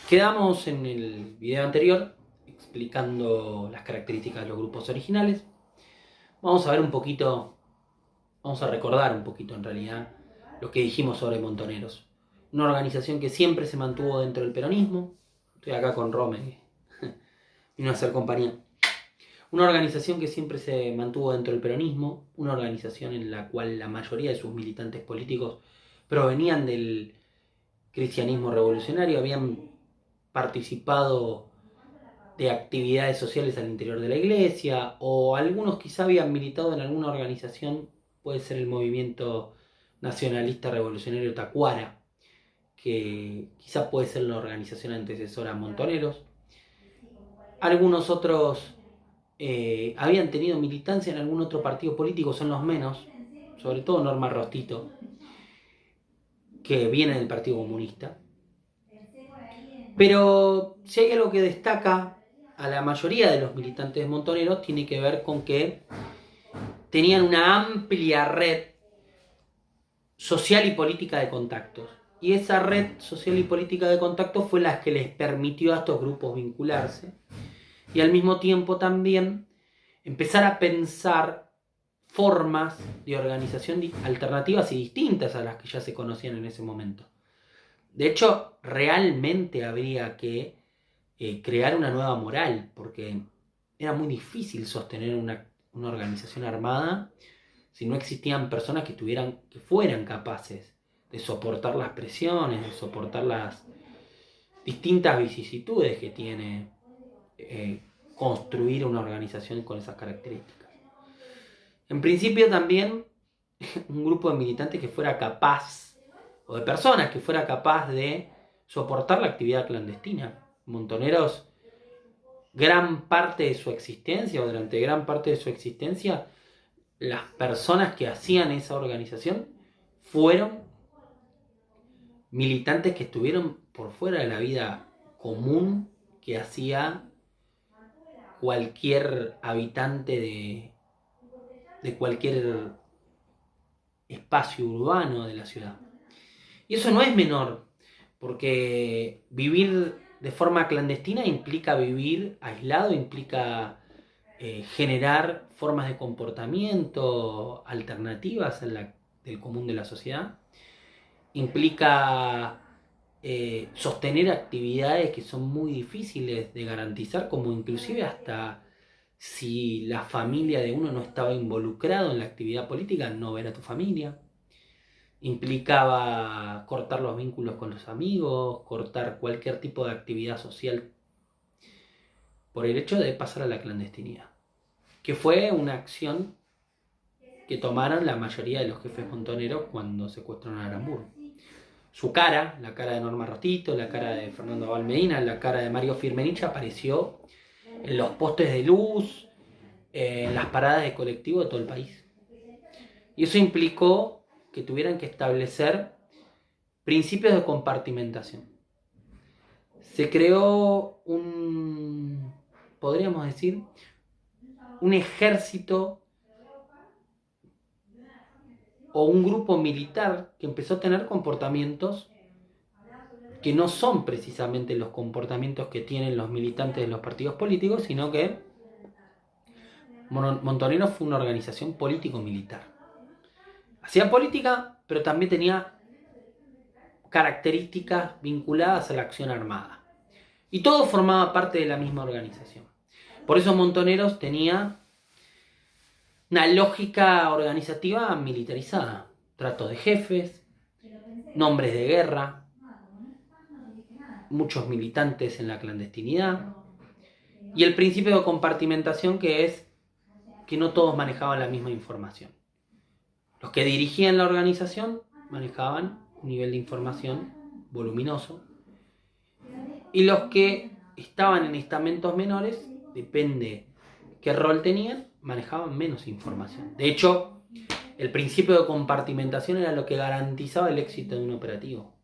Quedamos en el video anterior explicando las características de los grupos originales. Vamos a ver un poquito, vamos a recordar un poquito en realidad lo que dijimos sobre Montoneros. Una organización que siempre se mantuvo dentro del peronismo. Estoy acá con Rome, que vino a hacer compañía. Una organización que siempre se mantuvo dentro del peronismo, una organización en la cual la mayoría de sus militantes políticos provenían del cristianismo revolucionario, habían participado de actividades sociales al interior de la iglesia, o algunos quizá habían militado en alguna organización, puede ser el movimiento nacionalista revolucionario Tacuara, que quizá puede ser la organización antecesora a Montoneros. Algunos otros habían tenido militancia en algún otro partido político, son los menos, sobre todo Norma Rostito, que viene del Partido Comunista. Pero si hay algo que destaca a la mayoría de los militantes montoneros, tiene que ver con que tenían una amplia red social y política de contactos. Y esa red social y política de contactos fue la que les permitió a estos grupos vincularse y al mismo tiempo también empezar a pensar formas de organización alternativas y distintas a las que ya se conocían en ese momento. De hecho, realmente habría que crear una nueva moral, porque era muy difícil sostener una organización armada si no existían personas que fueran capaces de soportar las presiones, de soportar las distintas vicisitudes que tiene construir una organización con esas características. En principio también un grupo de militantes que fuera capaz, o de personas que fuera capaz de soportar la actividad clandestina. Montoneros, gran parte de su existencia, o durante gran parte de su existencia, las personas que hacían esa organización fueron militantes que estuvieron por fuera de la vida común que hacía cualquier habitante de cualquier espacio urbano de la ciudad. Y eso no es menor, porque vivir de forma clandestina implica vivir aislado, implica generar formas de comportamiento alternativas del común de la sociedad, implica sostener actividades que son muy difíciles de garantizar, como inclusive hasta si la familia de uno no estaba involucrado en la actividad política, no ver a tu familia. Implicaba cortar los vínculos con los amigos, cortar cualquier tipo de actividad social por el hecho de pasar a la clandestinidad, que fue una acción que tomaron la mayoría de los jefes montoneros cuando secuestraron a Aramburu. Su cara, la cara de Norma Rostito, la cara de Fernando Valmedina, la cara de Mario Firmenich apareció en los postes de luz, en las paradas de colectivo de todo el país. Y eso implicó que tuvieran que establecer principios de compartimentación. Se creó podríamos decir, un ejército o un grupo militar que empezó a tener comportamientos que no son precisamente los comportamientos que tienen los militantes de los partidos políticos, sino que Montoneros fue una organización político-militar. Hacía política, pero también tenía características vinculadas a la acción armada. Y todo formaba parte de la misma organización. Por eso Montoneros tenía una lógica organizativa militarizada. Tratos de jefes, nombres de guerra, muchos militantes en la clandestinidad, y el principio de compartimentación, que es que no todos manejaban la misma información. Los que dirigían la organización manejaban un nivel de información voluminoso, y los que estaban en estamentos menores, depende qué rol tenían, manejaban menos información. De hecho, el principio de compartimentación era lo que garantizaba el éxito de un operativo.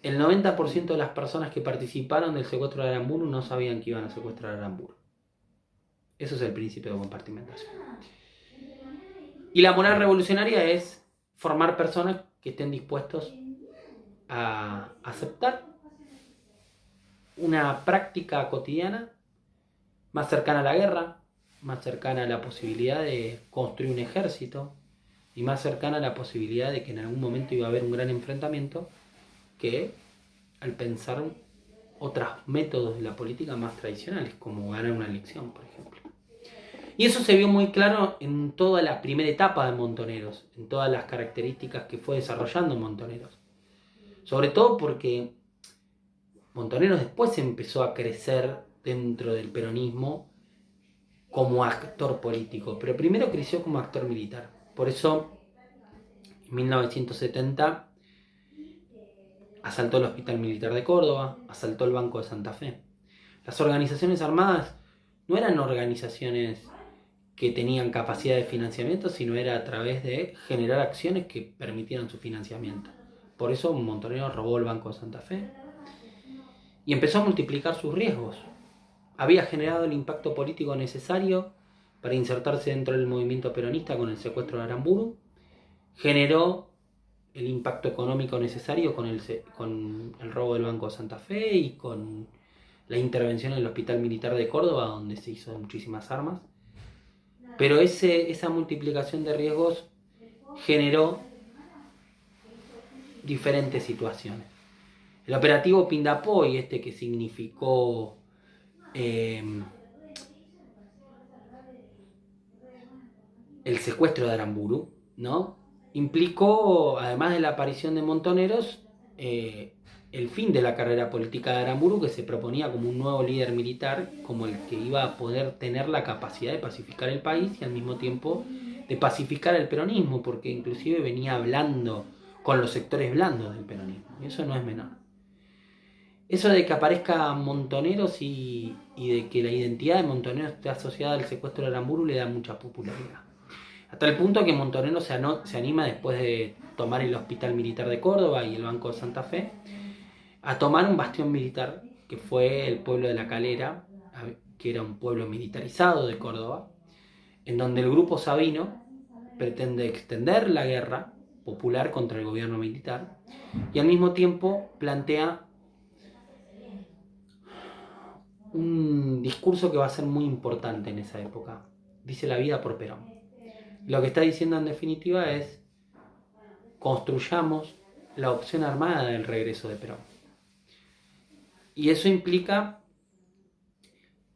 El 90% de las personas que participaron del secuestro de Aramburu no sabían que iban a secuestrar a Aramburu. Eso es el principio de compartimentación. Y la moral revolucionaria es formar personas que estén dispuestos a aceptar una práctica cotidiana más cercana a la guerra, más cercana a la posibilidad de construir un ejército y más cercana a la posibilidad de que en algún momento iba a haber un gran enfrentamiento, que al pensar otros métodos de la política más tradicionales, como ganar una elección, por ejemplo. Y eso se vio muy claro en toda la primera etapa de Montoneros, en todas las características que fue desarrollando Montoneros. Sobre todo porque Montoneros después empezó a crecer dentro del peronismo como actor político, pero primero creció como actor militar. Por eso, en 1970, asaltó el Hospital Militar de Córdoba, asaltó el Banco de Santa Fe. Las organizaciones armadas no eran organizaciones que tenían capacidad de financiamiento, sino era a través de generar acciones que permitieran su financiamiento. Por eso Montoneros robó el Banco de Santa Fe y empezó a multiplicar sus riesgos. Había generado el impacto político necesario para insertarse dentro del movimiento peronista con el secuestro de Aramburu, generó el impacto económico necesario con el robo del Banco de Santa Fe y con la intervención en el Hospital Militar de Córdoba, donde se hizo muchísimas armas. Pero esa multiplicación de riesgos generó diferentes situaciones. El operativo Pindapoy, que significó el secuestro de Aramburu, ¿no? Implicó, además de la aparición de Montoneros, el fin de la carrera política de Aramburu, que se proponía como un nuevo líder militar, como el que iba a poder tener la capacidad de pacificar el país y al mismo tiempo de pacificar el peronismo, porque inclusive venía hablando con los sectores blandos del peronismo, y eso no es menor. Eso de que aparezca Montoneros y de que la identidad de Montoneros esté asociada al secuestro de Aramburu le da mucha popularidad. Hasta el punto que Montoneros se anima, después de tomar el Hospital Militar de Córdoba y el Banco de Santa Fe, a tomar un bastión militar que fue el pueblo de La Calera, que era un pueblo militarizado de Córdoba, en donde el grupo Sabino pretende extender la guerra popular contra el gobierno militar y al mismo tiempo plantea un discurso que va a ser muy importante en esa época. Dice: la vida por Perón. Lo que está diciendo en definitiva es: construyamos la opción armada del regreso de Perón. Y eso implica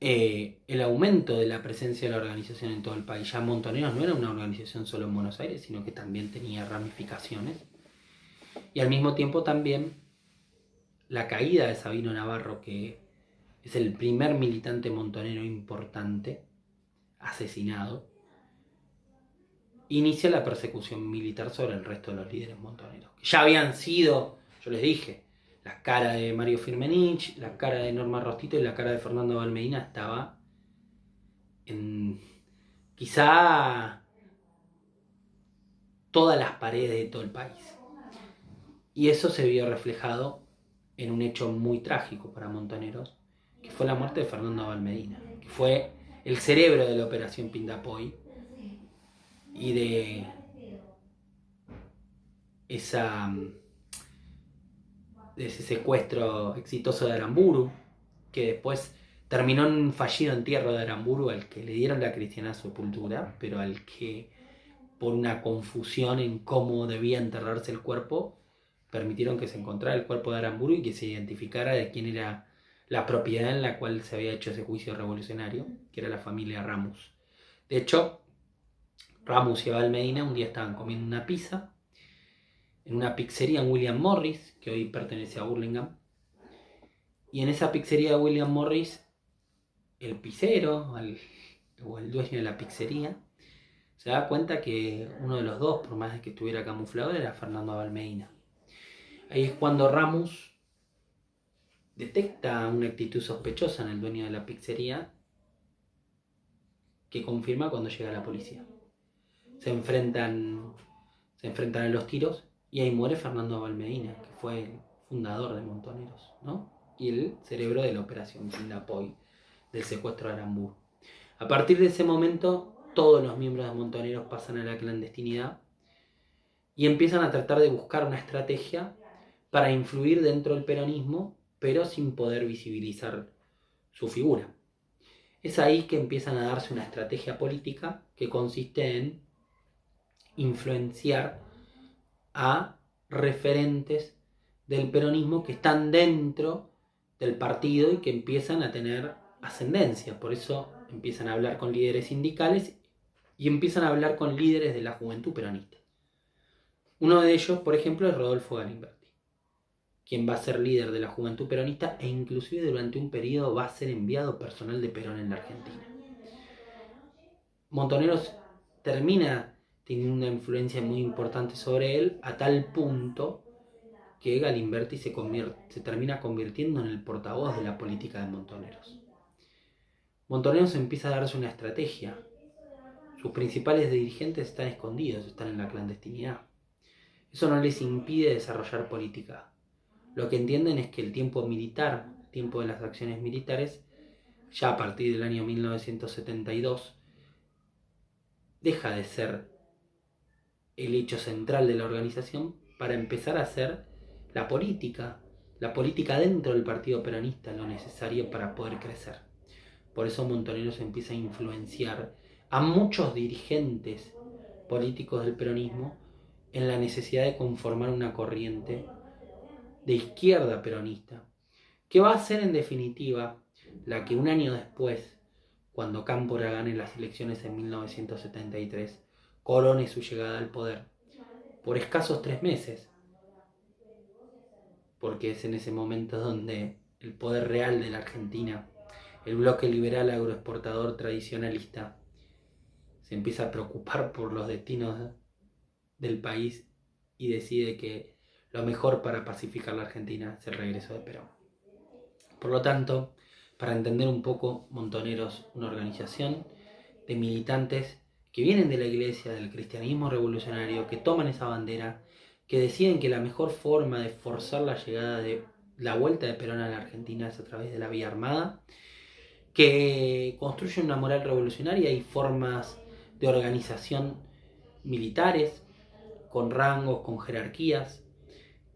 el aumento de la presencia de la organización en todo el país. Ya Montoneros no era una organización solo en Buenos Aires, sino que también tenía ramificaciones. Y al mismo tiempo también la caída de Sabino Navarro, que es el primer militante montonero importante asesinado, inicia la persecución militar sobre el resto de los líderes montoneros. Ya habían sido, yo les dije, la cara de Mario Firmenich, la cara de Norma Rostito y la cara de Fernando Valmedina estaba en quizá todas las paredes de todo el país. Y eso se vio reflejado en un hecho muy trágico para Montoneros, que fue la muerte de Fernando Valmedina, que fue el cerebro de la operación Pindapoy y de ese secuestro exitoso de Aramburu, que después terminó en un fallido entierro de Aramburu, al que le dieron la cristiana sepultura, pero al que, por una confusión en cómo debía enterrarse el cuerpo, permitieron que se encontrara el cuerpo de Aramburu y que se identificara de quién era la propiedad en la cual se había hecho ese juicio revolucionario, que era la familia Ramos. De hecho, Ramos y Valmedina un día estaban comiendo una pizza en una pizzería en William Morris, que hoy pertenece a Burlingame. Y en esa pizzería de William Morris, el pizzero o el dueño de la pizzería se da cuenta que uno de los dos, por más de que estuviera camuflado, era Fernando Valmedina. Ahí es cuando Ramos detecta una actitud sospechosa en el dueño de la pizzería, que confirma cuando llega la policía. Se enfrentan a los tiros y ahí muere Fernando Valmedina, que fue el fundador de Montoneros, ¿no? Y el cerebro de la operación Pindapoy, del secuestro de Aramburu. A partir de ese momento, todos los miembros de Montoneros pasan a la clandestinidad y empiezan a tratar de buscar una estrategia para influir dentro del peronismo pero sin poder visibilizar su figura. Es ahí que empiezan a darse una estrategia política que consiste en influenciar a referentes del peronismo que están dentro del partido y que empiezan a tener ascendencia. Por eso empiezan a hablar con líderes sindicales y empiezan a hablar con líderes de la juventud peronista. Uno de ellos, por ejemplo, es Rodolfo Galimberti, quien va a ser líder de la juventud peronista e inclusive durante un periodo va a ser enviado personal de Perón en la Argentina. Montoneros termina teniendo una influencia muy importante sobre él, a tal punto que Galimberti se termina convirtiendo en el portavoz de la política de Montoneros. Montoneros empieza a darse una estrategia. Sus principales dirigentes están escondidos, están en la clandestinidad. Eso no les impide desarrollar política. Lo que entienden es que el tiempo militar, el tiempo de las acciones militares, ya a partir del año 1972, deja de ser el hecho central de la organización para empezar a hacer la política dentro del partido peronista, lo necesario para poder crecer. Por eso Montoneros empieza a influenciar a muchos dirigentes políticos del peronismo en la necesidad de conformar una corriente de izquierda peronista, que va a ser en definitiva la que un año después, cuando Cámpora gane las elecciones en 1973, corone su llegada al poder por escasos 3 meses, porque es en ese momento donde el poder real de la Argentina, el bloque liberal agroexportador tradicionalista, se empieza a preocupar por los destinos del país y decide que lo mejor para pacificar la Argentina es el regreso de Perón. Por lo tanto, para entender un poco, Montoneros, una organización de militantes que vienen de la iglesia, del cristianismo revolucionario, que toman esa bandera, que deciden que la mejor forma de forzar la llegada de la vuelta de Perón a la Argentina es a través de la vía armada, que construyen una moral revolucionaria y formas de organización militares, con rangos, con jerarquías,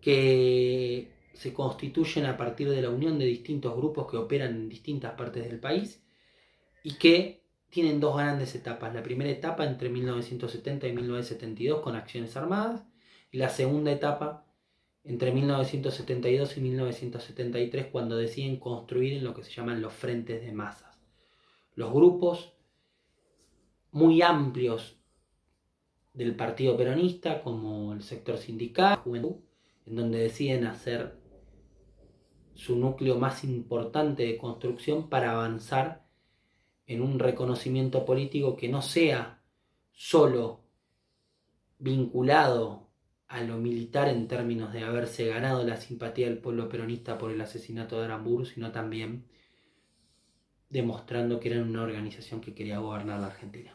que se constituyen a partir de la unión de distintos grupos que operan en distintas partes del país y que tienen 2 grandes etapas. La primera etapa entre 1970 y 1972 con acciones armadas y la segunda etapa entre 1972 y 1973 cuando deciden construir en lo que se llaman los frentes de masas. Los grupos muy amplios del partido peronista como el sector sindical, juventud, en donde deciden hacer su núcleo más importante de construcción para avanzar en un reconocimiento político que no sea solo vinculado a lo militar en términos de haberse ganado la simpatía del pueblo peronista por el asesinato de Aramburu, sino también demostrando que eran una organización que quería gobernar la Argentina.